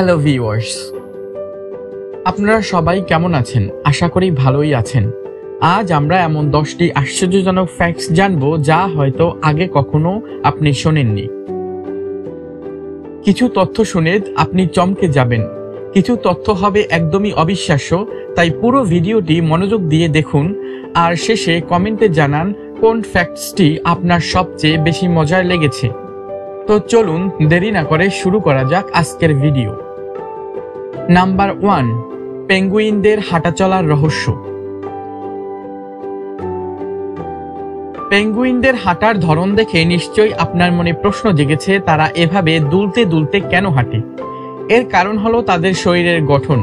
Hello viewers, আপনারা সবাই কেমন আছেন? আশা করি ভালোই আছেন। আজ আমরা এমন 10টি আশ্চর্যজনক ফ্যাক্টস জানবো যা হয়তো আগে কখনো আপনি শোনেননি। কিছু তথ্য শুনে আপনি চমকে যাবেন, কিছু তথ্য হবে একদমই অবিশ্বাস্য। তাই পুরো ভিডিওটি মনোযোগ দিয়ে দেখুন আর শেষে কমেন্টে জানান কোন ফ্যাক্টসটি আপনার সবচেয়ে বেশি মজার লেগেছে। তো চলুন দেরি না করে শুরু করা যাক আজকের ভিডিও। নাম্বার 1, পেঙ্গুইনদের হাঁটাচলার রহস্য। পেঙ্গুইনদের হাঁটার ধরন দেখে নিশ্চয়ই আপনার মনে প্রশ্ন জেগেছে, তারা এভাবে দুলতে দুলতে কেন হাঁটে? এর কারণ হলো তাদের শরীরের গঠন।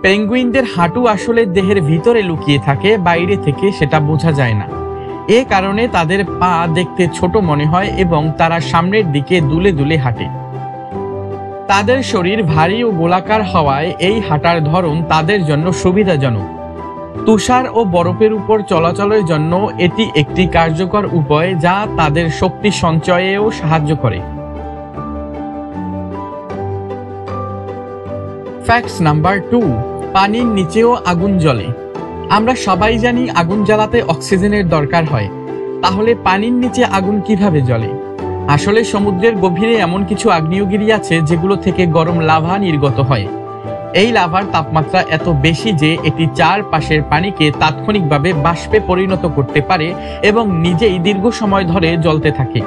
পেঙ্গুইনদের হাঁটু আসলে দেহের ভিতরে লুকিয়ে থাকে, বাইরে থেকে সেটা বোঝা যায় না। এ কারণে তাদের পা দেখতে ছোট মনে হয় এবং তারা সামনের দিকে দুলে দুলে হাঁটে। তাদের শরীর ভারী ও গোলাকার হওয়ায় এই হাঁটার ধরন তাদের জন্য সুবিধাজনক। তুষার ও বরফের উপর চলাচলের জন্য এটি একটি কার্যকর উপায় যা তাদের শক্তি সঞ্চয়েও সাহায্য করে। ফ্যাক্টস নাম্বার 2, পানির নিচেও আগুন জ্বলে। আমরা সবাই জানি আগুন জ্বালাতে অক্সিজেনের দরকার হয়, তাহলে পানির নিচে আগুন কিভাবে জ্বলে? আসলে সমুদ্রের গভীরে এমন কিছু আগ্নেয়গিরি আছে যেগুলো থেকে গরম লাভা নির্গত হয়। এই লাভার তাপমাত্রা এত বেশি যে এটি চারপাশের পানিকে তাৎক্ষণিকভাবে বাষ্পে পরিণত করতে পারে এবং নিজেই দীর্ঘ সময় ধরে জ্বলতে থাকে।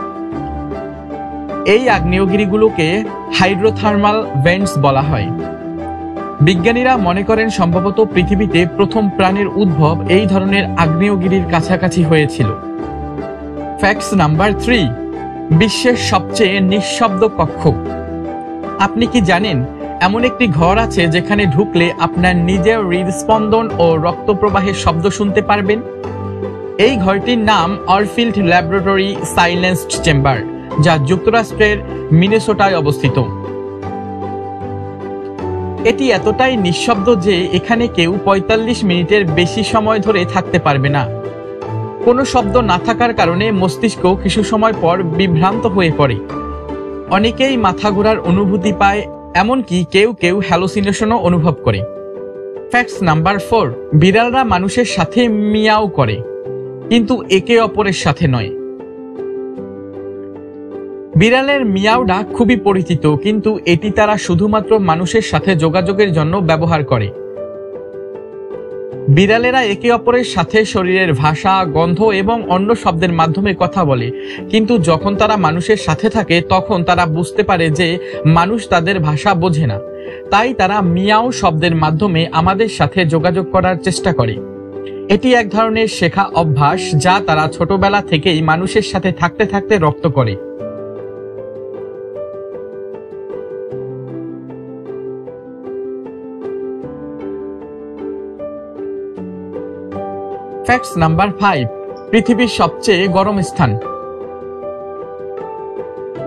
এই আগ্নেয়গিরিগুলোকে হাইড্রোথার্মাল ভেন্টস বলা হয়। বিজ্ঞানীরা মনে করেন সম্ভবত পৃথিবীতে প্রথম প্রাণীর উদ্ভব এই ধরনের আগ্নেয়গিরির কাছাকাছি হয়েছিল। ফ্যাক্টস নাম্বার 3, বিশ্বের সবচেয়ে নিঃশব্দ কক্ষ। আপনি কি জানেন এমন একটি ঘর আছে যেখানে ঢুকলে আপনার নিজের হৃদস্পন্দন ও রক্তপ্রবাহের শব্দ শুনতে পারবেন? এই ঘরটির নাম অরফিল্ড ল্যাবরেটরি সাইলেন্সড চেম্বার, যা যুক্তরাষ্ট্রের মিনেসোটায় অবস্থিত। এটি এতটাই নিঃশব্দ যে এখানে কেউ 45 মিনিটের বেশি সময় ধরে থাকতে পারবে না। কোনো শব্দ না থাকার কারণে মস্তিষ্ক কিছু সময় পর বিভ্রান্ত হয়ে পড়ে। অনেকেই মাথা ঘোরার অনুভূতি পায়, এমনকি কেউ কেউ হ্যালোসিনেশনও অনুভব করে। ফ্যাক্টস নাম্বার 4, বিড়ালরা মানুষের সাথে মিয়াও করে, কিন্তু একে অপরের সাথে নয়। বিড়ালের মিয়াও ডাক খুবই পরিচিত, কিন্তু এটি তারা শুধুমাত্র মানুষের সাথে যোগাযোগের জন্য ব্যবহার করে। বিড়ালেরা একে অপরের সাথে শরীরের ভাষা, গন্ধ এবং অন্য শব্দের মাধ্যমে কথা বলে, কিন্তু যখন তারা মানুষের সাথে থাকে তখন তারা বুঝতে পারে যে মানুষ তাদের ভাষা বোঝে না। তাই তারা মিয়াও শব্দের মাধ্যমে আমাদের সাথে যোগাযোগ করার চেষ্টা করে। এটি এক ধরনের শেখা অভ্যাস যা তারা ছোটবেলা থেকেই মানুষের সাথে থাকতে থাকতে রপ্ত করে। ফ্যাক্টস নাম্বার 5, পৃথিবীর সবচেয়ে গরম স্থান।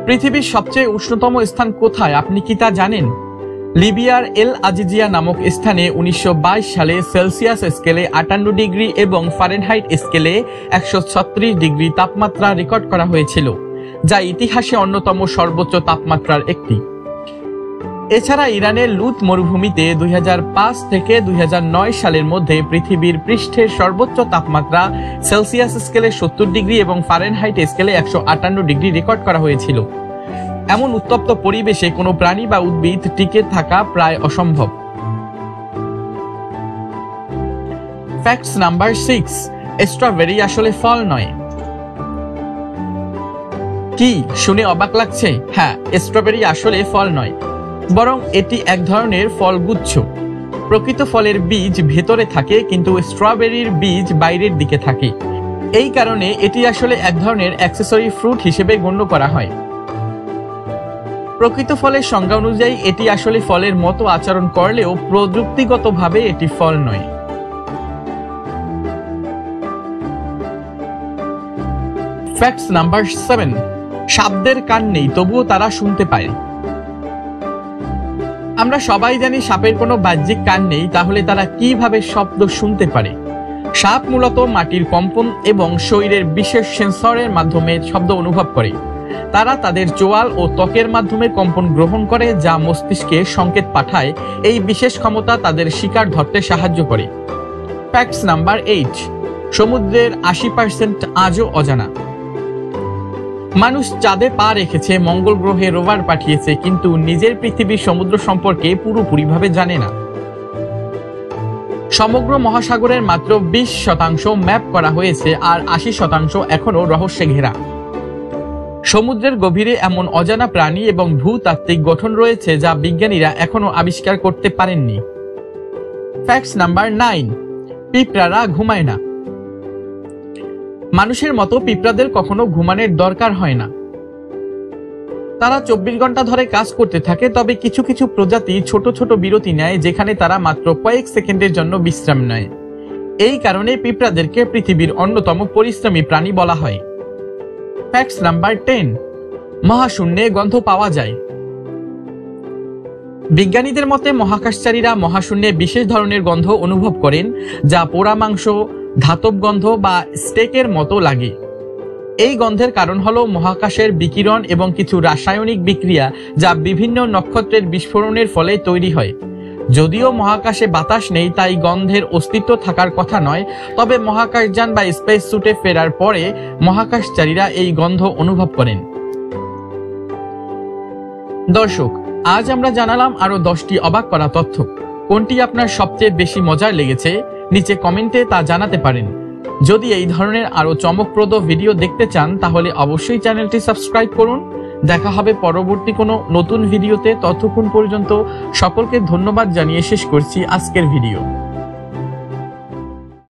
পৃথিবীর সবচেয়ে উষ্ণতম স্থান কোথায় আপনি কি তা জানেন? লিবিয়ার এল আজিজিয়া নামক স্থানে 1922 সালে সেলসিয়াস স্কেলে 58 ডিগ্রি এবং ফারেনহাইট স্কেলে 136 ডিগ্রি তাপমাত্রা রেকর্ড করা হয়েছিল, যা ইতিহাসে অন্যতম সর্বোচ্চ তাপমাত্রার একটি। এছাড়া ইরানের লুত মরুভূমিতে 2005 থেকে 2009 সালের মধ্যে পৃথিবীর পৃষ্ঠের সর্বোচ্চ তাপমাত্রা সেলসিয়াস স্কেলে 70 ডিগ্রি এবং ফারেনহাইট স্কেলে 158 ডিগ্রি রেকর্ড করা হয়েছিল। এমন উত্তপ্ত পরিবেশে কোনো প্রাণী বা উদ্ভিদ টিকে থাকা প্রায় অসম্ভব। ফ্যাক্টস নাম্বার 6, স্ট্রবেরি আসলে ফল নয়। কি শুনে অবাক লাগছে? হ্যাঁ, স্ট্রবেরি আসলে ফল নয়, বরং এটি এক ধরনের ফলগুচ্ছ। প্রকৃত ফলের বীজ ভেতরে থাকে, কিন্তু স্ট্রবেরির বীজ বাইরের দিকে থাকে। এই কারণে এটি আসলে এক ধরনের অ্যাক্সেসরি ফ্রুট হিসেবে গণ্য করা হয়। প্রকৃত ফলের সংজ্ঞা অনুযায়ী এটি আসলে ফলের মতো আচরণ করলেও প্রযুক্তিগতভাবে এটি ফল নয়। ফ্যাক্টস নাম্বার 7, সাপদের কান নেই তবুও তারা শুনতে পায়। আমরা সবাই জানি সাপের কোনো বাহ্যিক কান নেই, তাহলে তারা কিভাবে শব্দ শুনতে পারে? সাপ মূলত মাটির কম্পন এবং শরীরের বিশেষ সেন্সরের মাধ্যমে শব্দ অনুভব করে। তারা তাদের চোয়াল ও ত্বকের মাধ্যমে কম্পন গ্রহণ করে, যা মস্তিষ্কে সংকেত পাঠায়। এই বিশেষ ক্ষমতা তাদের শিকার ধরতে সাহায্য করে। ফ্যাক্টস নাম্বার 8, সমুদ্রের 80% আজও অজানা। মানুষ চাঁদে পা রেখেছে, মঙ্গল গ্রহে রোভার পাঠিয়েছে, কিন্তু নিজের পৃথিবীর সমুদ্র সম্পর্কে পুরোপুরিভাবে জানে না। সমগ্র মহাসাগরের মাত্র 20% ম্যাপ করা হয়েছে, আর 80% এখনো রহস্যে ঘেরা। সমুদ্রের গভীরে এমন অজানা প্রাণী এবং ভূতাত্ত্বিক গঠন রয়েছে যা বিজ্ঞানীরা এখনো আবিষ্কার করতে পারেননি। ফ্যাক্টস নাম্বার 9, পিঁপড়ারা ঘুমায় না। মানুষের মতো পিঁপড়াদের কখনো ঘুমানোর দরকার হয় না। তারা 24 ঘন্টা ধরে কাজ করতে থাকে, তবে কিছু কিছু প্রজাতি ছোট ছোট বিরতি নেয়, যেখানে তারা মাত্র কয়েক সেকেন্ডের জন্য বিশ্রাম নেয়। এই কারণে পিঁপড়াদেরকে পৃথিবীর অন্যতম পরিশ্রমী প্রাণী বলা হয়। ফ্যাক্টস নাম্বার 10, মহাশূন্যে গন্ধ পাওয়া যায়। বিজ্ঞানীদের মতে মহাকাশচারীরা মহাশূন্যে বিশেষ ধরনের গন্ধ অনুভব করেন, যা পোড়া মাংস, ধাতব গন্ধ বা স্টেকের মতো লাগে। এই গন্ধের কারণ হলো মহাকাশের বিকিরণ এবং কিছু রাসায়নিক বিক্রিয়া, যা বিভিন্ন নক্ষত্রের বিস্ফোরণের ফলে তৈরি হয়। যদিও মহাকাশে বাতাস নেই, তাই গন্ধের অস্তিত্ব থাকার কথা নয়, তবে মহাকাশযান বা স্পেস স্যুটে ফেরার পরে মহাকাশচারীরা এই গন্ধ অনুভব করেন। দর্শক, আজ আমরা জানালাম আরো 10টি অবাক করা তথ্য। কোনটি আপনার সবচেয়ে বেশি মজার লেগেছে নিচে কমেন্টে তা জানাতে পারেন। যদি এই ধরনের আরো চমকপ্রদ ভিডিও দেখতে চান তাহলে অবশ্যই চ্যানেলটি সাবস্ক্রাইব করুন। দেখা হবে পরবর্তী কোনো নতুন ভিডিওতে। ততক্ষণ পর্যন্ত সকলকে ধন্যবাদ জানিয়ে শেষ করছি আজকের ভিডিও।